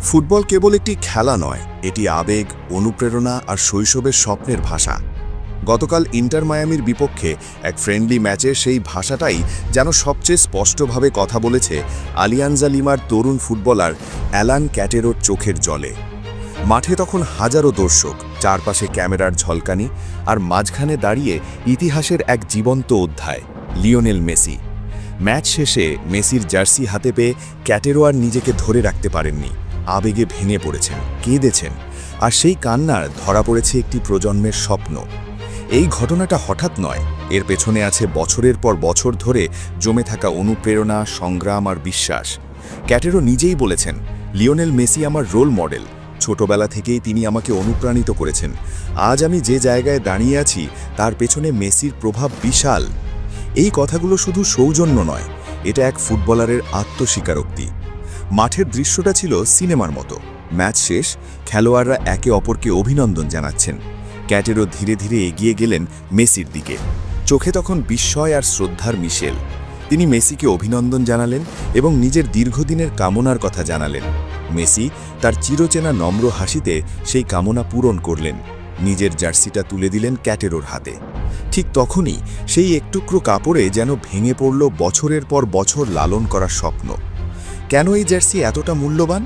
Football কেবল একটি খেলা নয়, এটি আবেগ, অনুপ্রেরণা আর শৈশবের স্বপ্নের ভাষা। গতকাল ইন্টার মায়ামির বিপক্ষে এক ফ্রেন্ডলি ম্যাচে সেই ভাষাটাই যেন সবচেয়ে স্পষ্টভাবে কথা বলেছে আলিয়ানজা লিমার তরুণ ফুটবলার অ্যালান ক্যাটেরোর চোখের জলে। মাঠে তখন হাজারো দর্শক, চারপাশে ক্যামেরার ঝলকানি, আর মাঝখানে দাঁড়িয়ে ইতিহাসের এক জীবন্ত অধ্যায়, লিওনেল মেসি। ম্যাচ শেষে মেসির জার্সি হাতে পেয়ে ক্যাটেরো আর নিজেকে ধরে রাখতে পারেননি। আবেগে ভেঙে পড়েছেন, কেঁদেছেন, আর সেই কান্নার ধরা পড়েছে একটি প্রজন্মের স্বপ্ন। এই ঘটনাটা হঠাৎ নয়, এর পেছনে আছে বছরের পর বছর ধরে জমে থাকা অনুপ্রেরণা, সংগ্রাম আর বিশ্বাস। ক্যাটেরো নিজেই বলেছেন, লিওনেল মেসি আমার রোল মডেল। ছোটবেলা থেকেই তিনি আমাকে অনুপ্রাণিত করেছেন। আজ আমি যে জায়গায় দাঁড়িয়ে আছি তার পেছনে মেসির প্রভাব বিশাল। এই কথাগুলো শুধু সৌজন্য নয়, এটা এক ফুটবলারের আত্মস্বীকারোক্তি। মাঠের দৃশ্যটা ছিল সিনেমার মতো। ম্যাচ শেষ, খেলোয়াড়রা একে অপরকে অভিনন্দন জানাচ্ছেন। ক্যাটেরো ধীরে ধীরে এগিয়ে গেলেন মেসির দিকে। চোখে তখন বিস্ময় আর শ্রদ্ধার মিশেল। তিনি মেসিকে অভিনন্দন জানালেন এবং নিজের দীর্ঘদিনের কামনার কথা জানালেন। মেসি তার চিরচেনা নম্র হাসিতে সেই কামনা পূরণ করলেন। নিজের জার্সিটা তুলে দিলেন ক্যাটেরোর হাতে। ঠিক তখনই সেই একটুকরো কাপড়ে যেন ভেঙে পড়ল বছরের পর বছর লালন করার স্বপ্ন। কেন এই জার্সি এতটা মূল্যবান?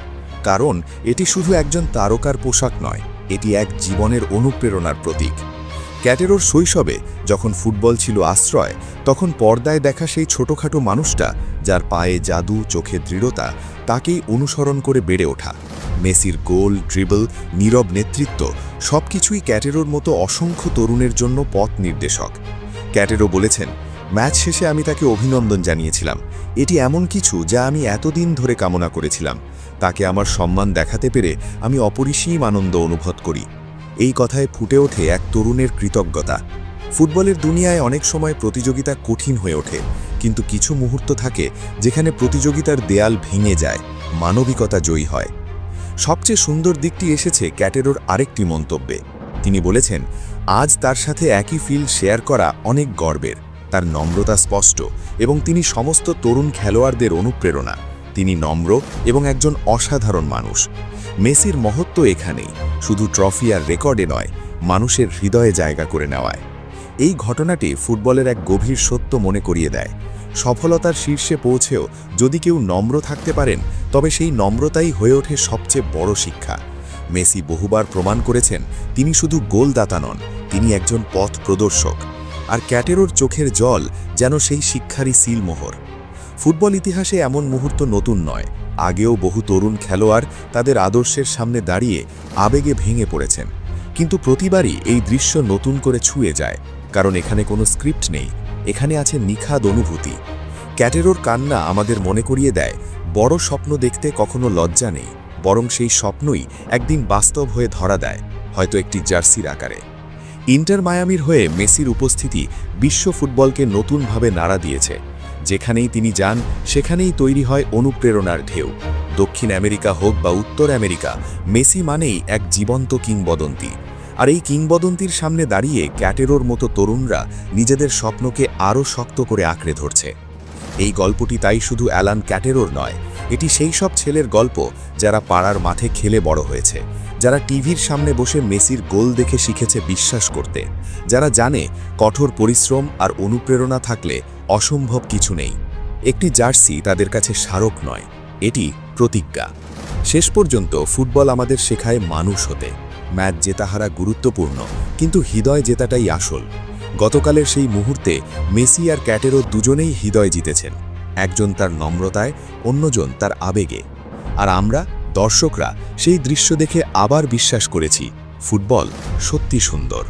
কারণ এটি শুধু একজন তারকার পোশাক নয়, এটি এক জীবনের অনুপ্রেরণার প্রতীক। ক্যাটেরোর শৈশবে যখন ফুটবল ছিল আশ্রয়, তখন পর্দায় দেখা সেই ছোটখাটো মানুষটা, যার পায়ে জাদু, চোখে দৃঢ়তা, তাকেই অনুসরণ করে বেড়ে ওঠা। মেসির গোল, ড্রিবল, নীরব নেতৃত্ব সবকিছুই ক্যাটেরোর মতো অসংখ্য তরুণের জন্য পথ নির্দেশক। ক্যাটেরো বলেছেন, ম্যাচ শেষে আমি তাকে অভিনন্দন জানিয়েছিলাম। এটি এমন কিছু যা আমি এতদিন ধরে কামনা করেছিলাম। তাকে আমার সম্মান দেখাতে পেরে আমি অপরিসীম আনন্দ অনুভব করি। এই কথায় ফুটে ওঠে এক তরুণের কৃতজ্ঞতা। ফুটবলের দুনিয়ায় অনেক সময় প্রতিযোগিতা কঠিন হয়ে ওঠে, কিন্তু কিছু মুহূর্ত থাকে যেখানে প্রতিযোগিতার দেয়াল ভেঙে যায়, মানবিকতা জয়ী হয়। সবচেয়ে সুন্দর দিকটি এসেছে ক্যাটেরোর আরেকটি মন্তব্যে। তিনি বলেছেন, আজ তার সাথে একই ফিল্ড শেয়ার করা অনেক গর্বের। তার নম্রতা স্পষ্ট এবং তিনি সমস্ত তরুণ খেলোয়াড়দের অনুপ্রেরণা। তিনি নম্র এবং একজন অসাধারণ মানুষ। মেসির মহত্ব এখানেই, শুধু ট্রফি আর রেকর্ডে নয়, মানুষের হৃদয়ে জায়গা করে নেওয়ায়। এই ঘটনাটি ফুটবলের এক গভীর সত্য মনে করিয়ে দেয়। সফলতার শীর্ষে পৌঁছেও যদি কেউ নম্র থাকতে পারেন, তবে সেই নম্রতাই হয়ে ওঠে সবচেয়ে বড় শিক্ষা। মেসি বহুবার প্রমাণ করেছেন তিনি শুধু গোলদাতা নন, তিনি একজন পথ প্রদর্শক। আর ক্যাটেরোর চোখের জল যেন সেই শিক্ষারই সিলমোহর। ফুটবল ইতিহাসে এমন মুহূর্ত নতুন নয়। আগেও বহু তরুণ খেলোয়াড় তাদের আদর্শের সামনে দাঁড়িয়ে আবেগে ভেঙে পড়েছেন, কিন্তু প্রতিবারই এই দৃশ্য নতুন করে ছুঁয়ে যায়। কারণ এখানে কোনো স্ক্রিপ্ট নেই, এখানে আছে নিখাদ অনুভূতি। ক্যাটেরোর কান্না আমাদের মনে করিয়ে দেয়, বড় স্বপ্ন দেখতে কখনো লজ্জা নেই, বরং সেই স্বপ্নই একদিন বাস্তব হয়ে ধরা দেয়, হয়তো একটি জার্সির আকারে। ইন্টার মায়ামির হয়ে মেসির উপস্থিতি বিশ্ব ফুটবলকে নতুনভাবে নাড়া দিয়েছে। যেখানেই তিনি যান, সেখানেই তৈরি হয় অনুপ্রেরণার ঢেউ। দক্ষিণ আমেরিকা হোক বা উত্তর আমেরিকা, মেসি মানেই এক জীবন্ত কিংবদন্তি। আর এই কিংবদন্তির সামনে দাঁড়িয়ে ক্যাটেরোর মতো তরুণরা নিজেদের স্বপ্নকে আরও শক্ত করে আঁকড়ে ধরছে। এই গল্পটি তাই শুধু অ্যালান ক্যাটেরোর নয়, এটি সেই সব ছেলের গল্প যারা পাড়ার মাঠে খেলে বড় হয়েছে, যারা টিভির সামনে বসে মেসির গোল দেখে শিখেছে বিশ্বাস করতে, যারা জানে কঠোর পরিশ্রম আর অনুপ্রেরণা থাকলে অসম্ভব কিছু নেই। একটি জার্সি তাদের কাছে স্মারক নয়, এটি প্রতিজ্ঞা। শেষ পর্যন্ত ফুটবল আমাদের শেখায় মানুষ হতে। ম্যাচ জেতা হারা গুরুত্বপূর্ণ, কিন্তু হৃদয় জেতাটাই আসল। গতকালের সেই মুহূর্তে মেসি আর ক্যাটেরো দুজনেই হৃদয় জিতেছেন, একজন তার নম্রতায়, অন্যজন তার আবেগে। আর আমরা দর্শকরা সেই দৃশ্য দেখে আবার বিশ্বাস করেছি, ফুটবল সত্যি সুন্দর।